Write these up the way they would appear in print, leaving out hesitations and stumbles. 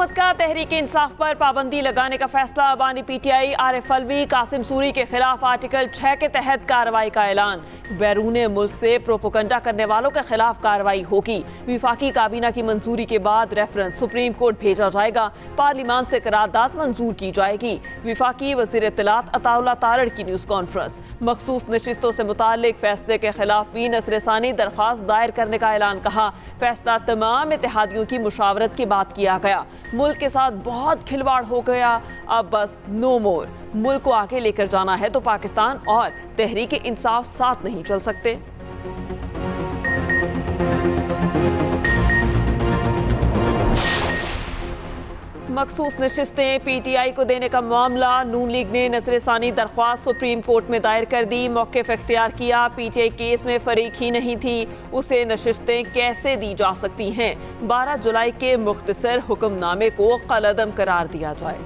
हुकूमत का तहरीक इंसाफ पर पाबंदी लगाने का फैसला। बानी पीटीआई आरिफ अलवी कासिम सूरी के खिलाफ आर्टिकल 6 के तहत कार्रवाई का ऐलान। बैरून मुल्क से प्रोपोगंडा करने वालों के खिलाफ कार्रवाई होगी। विफाकी काबीना की मंजूरी के बाद रेफरेंस सुप्रीम कोर्ट भेजा जाएगा। पार्लिमान से करारदाद मंजूर की जाएगी। विफाकी वजीर इत्तलात अताउल्लाह तारड़ की न्यूज़ कॉन्फ्रेंस। मखसूस नशिस्तों से मुताल्लिक फैसले के खिलाफ भी नजरसानी दरख्वास्त दायर करने का ऐलान। कहा फैसला तमाम इत्तेहादियों की मुशावरत के बाद किया गया। मुल्क के साथ बहुत खिलवाड़ हो गया, अब बस नो मोर। मुल्क को आगे लेकर जाना है तो पाकिस्तान और तहरीक इंसाफ साथ नहीं चल सकते। मखसूस नशिस्तें पीटीआई को देने का मामला। नून लीग ने नजरसानी दरख्वास्त सुप्रीम कोर्ट में दायर कर दी। मौक़िफ़ इख्तियार किया। पीटीआई केस में फरीक ही नहीं थी, उसे नशिस्तें कैसे दी जा सकती हैं। 12 जुलाई के मुख्तसर हुक्मनामे को कलअदम करार दिया जाए।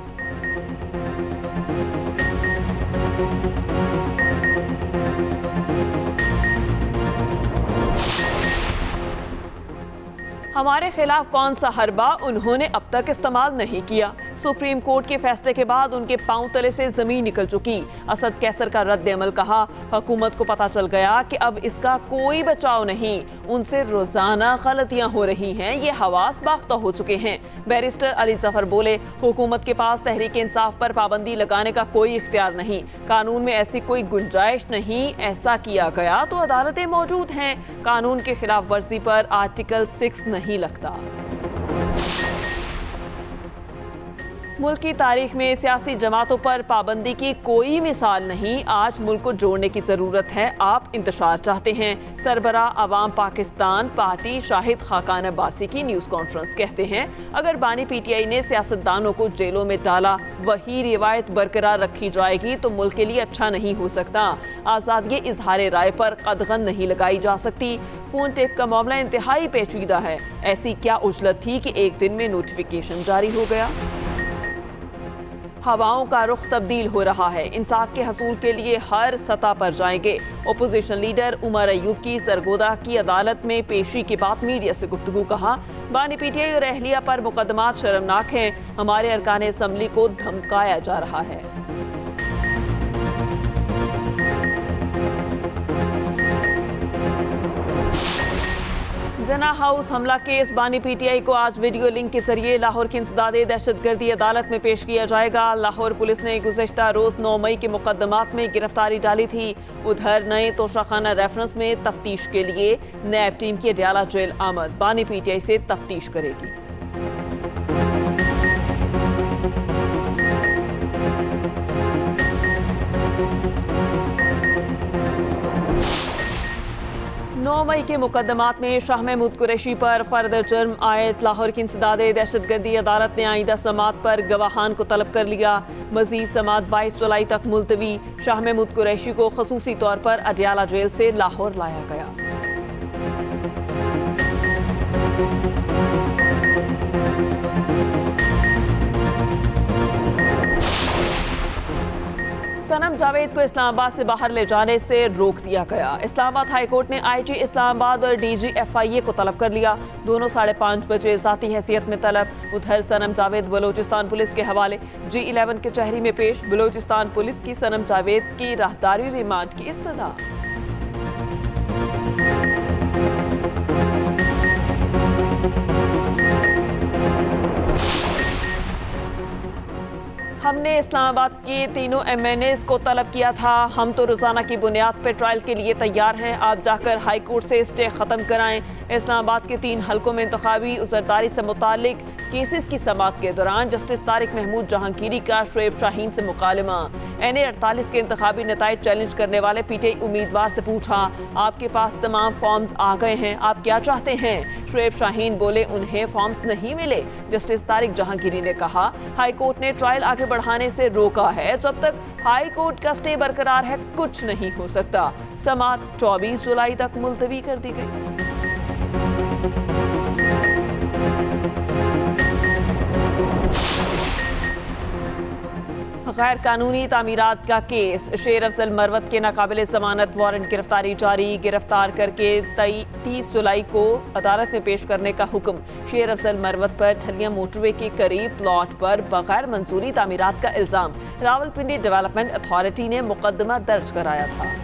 हमारे खिलाफ कौन सा हरबा उन्होंने अब तक इस्तेमाल नहीं किया। सुप्रीम कोर्ट के फैसले के बाद उनके पांव तले से जमीन निकल चुकी। असद कैसर का रद्द अमल। कहा हुकूमत को पता चल गया कि अब इसका कोई बचाव नहीं, उनसे रोजाना गलतियां हो रही हैं, ये हवास बाख्ता हो चुके हैं। बैरिस्टर अली जफर बोले हुकूमत के पास तहरीक इंसाफ पर पाबंदी लगाने का कोई इख्तियार नहीं, कानून में ऐसी कोई गुंजाइश नहीं। ऐसा किया गया तो अदालतें मौजूद हैं। कानून के खिलाफ वर्जी पर आर्टिकल 6 नहीं लगता। मुल्क की तारीख में सियासी जमातों पर पाबंदी की कोई मिसाल नहीं। आज मुल्क को जोड़ने की ज़रूरत है। आप इंतशार चाहते हैं। सरबरा अवाम पाकिस्तान पार्टी शाहिद खाकान अब्बासी की न्यूज़ कॉन्फ्रेंस। कहते हैं अगर बानी पीटीआई ने सियासतदानों को जेलों में डाला, वही रिवायत बरकरार रखी जाएगी तो मुल्क के लिए अच्छा नहीं हो सकता। आज़ादी इजहार राय पर कदगन नहीं लगाई जा सकती। फोन टेप का मामला इंतहाई पेचीदा है। ऐसी क्या उजलत थी कि एक दिन में नोटिफिकेशन जारी हो गया। हवाओं का रुख तब्दील हो रहा है। इंसाफ के हसूल के लिए हर सतह पर जाएंगे। ओपोजिशन लीडर उमर अयूब की सरगोदा की अदालत में पेशी के बाद मीडिया से गुफ्तगू। कहा बानी पीटीआई और अहलिया पर मुकदमात शर्मनाक हैं। हमारे अरकान असम्बली को धमकाया जा रहा है। जना हाउस हमला केस। बानी पीटीआई को आज वीडियो लिंक के जरिए लाहौर की इंसदादे दहशतगर्दी अदालत में पेश किया जाएगा। लाहौर पुलिस ने गुज़श्ता रोज 9 मई के मुकदमात में गिरफ्तारी डाली थी। उधर नए तोशाखाना रेफरेंस में तफ्तीश के लिए नैब टीम की अडयाला जेल आमद। बानी पीटीआई से तफ्तीश करेगी। मई के मुकदमात में शाह महमूद कुरैशी पर फर्द जुर्म आयत। लाहौर की इंसदादे दहशतगर्दी अदालत ने आइंदा समात पर गवाहान को तलब कर लिया। मजीद समात 22 जुलाई तक मुलतवी। शाह महमूद कुरैशी को खसूसी तौर पर अडयाला जेल से लाहौर लाया गया। सनम जावेद को इस्लामाबाद से बाहर ले जाने से रोक दिया गया। इस्लामाबाद हाई कोर्ट ने आईजी इस्लामाबाद और डीजी FIA को तलब कर लिया। दोनों 5:30 बजे ज़ाती हैसियत में तलब। उधर सनम जावेद बलोचिस्तान पुलिस के हवाले। G11 के चहरी में पेश। बलोचिस्तान पुलिस की सनम जावेद की राहदारी रिमांड की इस्तदा। हमने इस्लामाबाद के तीनों MNAs को तलब किया था। हम तो रोजाना की बुनियाद पर ट्रायल के लिए तैयार हैं। आप जाकर हाई कोर्ट से स्टे खत्म कराएं। इस्लामाबाद के 3 हलकों में इंतखाबी उज़रदारी से मुतालिक केसेस की समाअत के दौरान जस्टिस तारिक महमूद जहांगीरी का शुएब शाहीन से मुकालमा। NA 48 के इंतखाबी नताइज चैलेंज करने वाले PTI उम्मीदवार से पूछा आपके पास तमाम फॉर्म्स आ गए हैं, आप क्या चाहते हैं। शुएब शाहीन बोले उन्हें फॉर्म्स नहीं मिले। जस्टिस तारिक जहांगीरी ने कहा हाई कोर्ट ने ट्रायल आगे बढ़ाने से रोका है। जब तक हाई कोर्ट का स्टे बरकरार है कुछ नहीं हो सकता। समाअत 24 जुलाई तक मुलतवी कर दी गई। गैर कानूनी तामीरात का केस, शेर अफजल मरवत के नाकाबिल जमानत वारंट गिरफ्तारी जारी, गिरफ्तार करके 30 जुलाई को अदालत में पेश करने का हुक्म। शेर अफजल मरवत पर ठलिया मोटरवे के करीब प्लॉट पर बगैर मंजूरी तामीरात का इल्जाम, रावलपिंडी डेवलपमेंट अथॉरिटी ने मुकदमा दर्ज कराया था।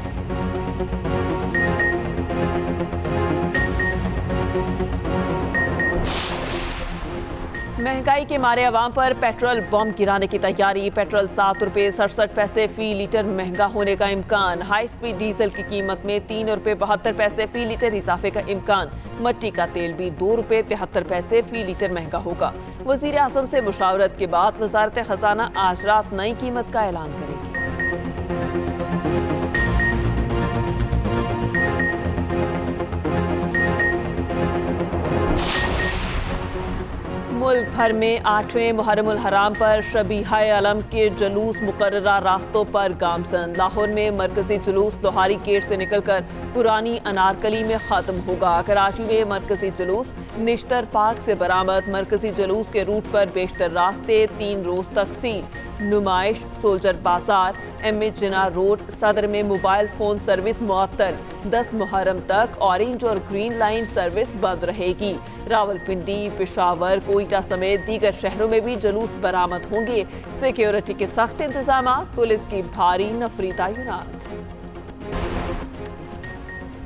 महंगाई के मारे अवाम पर पेट्रोल बम गिराने की तैयारी, पेट्रोल 7 रुपये 67 पैसे फी लीटर महंगा होने का इम्कान, हाई स्पीड डीजल की कीमत में 3 रुपये 72 पैसे फी लीटर इजाफे का इम्कान, मट्टी का तेल भी 2 रुपये 73 पैसे फी लीटर महंगा होगा। वजीर आजम से मुशावरत के बाद वजारत खजाना आज रात नई कीमत का ऐलान करेगी। मुल्क भर में 8वें मुहर्रमुल हराम पर शबीहाए आलम के जुलूस मुकर्ररा रास्तों पर गामजन। लाहौर में मरकजी जुलूस लोहारी गेट से निकलकर पुरानी अनारकली में खत्म होगा। कराची में मरकजी जुलूस निश्तर पार्क से बरामद। मरकजी जुलूस के रूट पर बेशतर रास्ते 3 रोज तक सील। नुमाइश सोल्जर बाजार, एम ए जिना रोड, सदर में मोबाइल फोन सर्विस मुअत्तल। 10 मुहर्रम तक ऑरेंज और ग्रीन लाइन सर्विस बंद रहेगी। रावलपिंडी, पेशावर, कोयटा समेत दीगर शहरों में भी जुलूस बरामद होंगे। सिक्योरिटी के सख्त इंतजाम, पुलिस की भारी नफरी तैनात।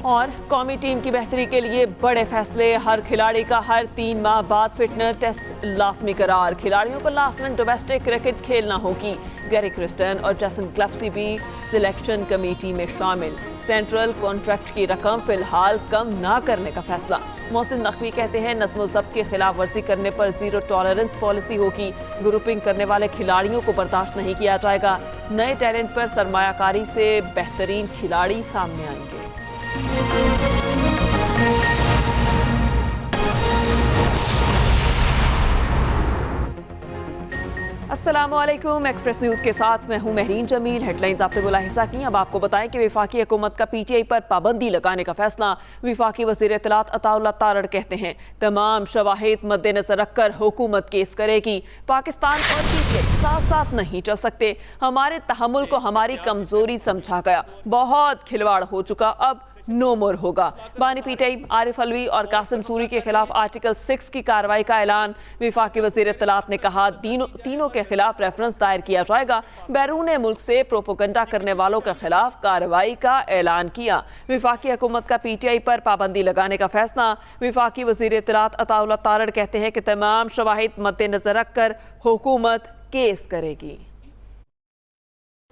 और कौमी टीम की बेहतरी के लिए बड़े फैसले, हर खिलाड़ी का हर 3 माह बाद फिटनेस टेस्ट लाजमी करार। खिलाड़ियों को लाजमन डोमेस्टिक क्रिकेट खेलना होगी। गैरी क्रिस्टन और जैसन क्लप्सी भी सिलेक्शन कमेटी में शामिल। सेंट्रल कॉन्ट्रैक्ट की रकम फिलहाल कम ना करने का फैसला। मोहसिन नकवी कहते हैं नज़्म ज़ब्त की खिलाफ वर्जी करने पर 0 टॉलरेंस पॉलिसी होगी। ग्रुपिंग करने वाले खिलाड़ियों को बर्दाश्त नहीं किया जाएगा। नए टैलेंट पर सरमायाकारी से बेहतरीन खिलाड़ी सामने आएंगे। अस्सलामुअलैकुम, एक्सप्रेस न्यूज के साथ मैं हूं महरीन जमील। हेडलाइंस आपने बुला हिस्सा की। अब आपको बताएं कि वफाकी हुकूमत का पीटीआई पर पाबंदी लगाने का फैसला। वफाकी वज़ीर इत्तलात अताउल्लाह तारड़ कहते हैं तमाम शवाहिद मद्देनजर रखकर हुकूमत केस करेगी। पाकिस्तान और पीटीआई साथ साथ नहीं चल सकते। हमारे तहम्मुल को हमारी कमजोरी समझा गया। बहुत खिलवाड़ हो चुका, अब नो मोर होगा। बानी पीटीआई आरिफ अलवी और कासिम सूरी के खिलाफ आर्टिकल 6 की कार्रवाई का ऐलान। वफाकी वज़ीर इत्तलात ने कहा तीनों के खिलाफ रेफरेंस दायर किया जाएगा। बैरून मुल्क से प्रोपोगंडा करने वालों के खिलाफ कार्रवाई का ऐलान किया। वफाकी हुकूमत का पीटीआई पर पाबंदी लगाने का फैसला। वफाकी वज़ीर इत्तलात अताउल्लाह तारड़ कहते हैं कि तमाम शवाहिद मद्देनजर रखकर हुकूमत केस करेगी।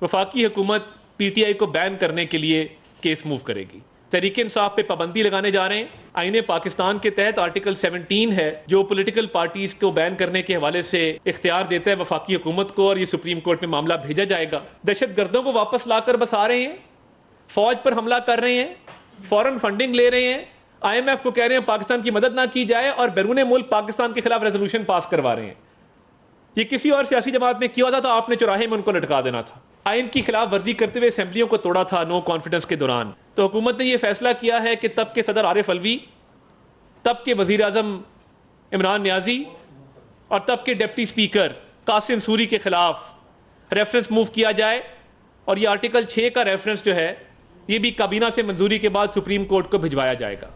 वफाकी हुकूमत पीटीआई को बैन करने के लिए केस मूव करेगी। तहरीक इंसाफ पे पाबंदी लगाने जा रहे हैं। आईने पाकिस्तान के तहत आर्टिकल 17 है जो पॉलिटिकल पार्टीज को बैन करने के हवाले से इख्तियार देता है वफाकी हुकूमत को, और ये सुप्रीम कोर्ट में मामला भेजा जाएगा। दहशतगर्दों को वापस लाकर बसा रहे हैं, फौज पर हमला कर रहे हैं, फॉरेन फंडिंग ले रहे हैं, IMF को कह रहे हैं पाकिस्तान की मदद ना की जाए, और बैरून मुल्क पाकिस्तान के खिलाफ रेजोल्यूशन पास करवा रहे हैं। ये किसी और सियासी जमात में किया होता तो आपने चौराहे में उनको लटका देना था। आइन की खिलाफ वर्जी करते हुए असेंबलियों को तोड़ा था नो कॉन्फिडेंस के दौरान। तो हुकूमत ने यह फैसला किया है कि तब के सदर आरिफ अलवी, तब के वजीर आजम इमरान नियाजी और तब के डिप्टी स्पीकर कासिम सूरी के खिलाफ रेफरेंस मूव किया जाए, और ये आर्टिकल 6 का रेफरेंस जो है ये भी काबीना से मंजूरी के बाद सुप्रीम कोर्ट को भिजवाया जाएगा।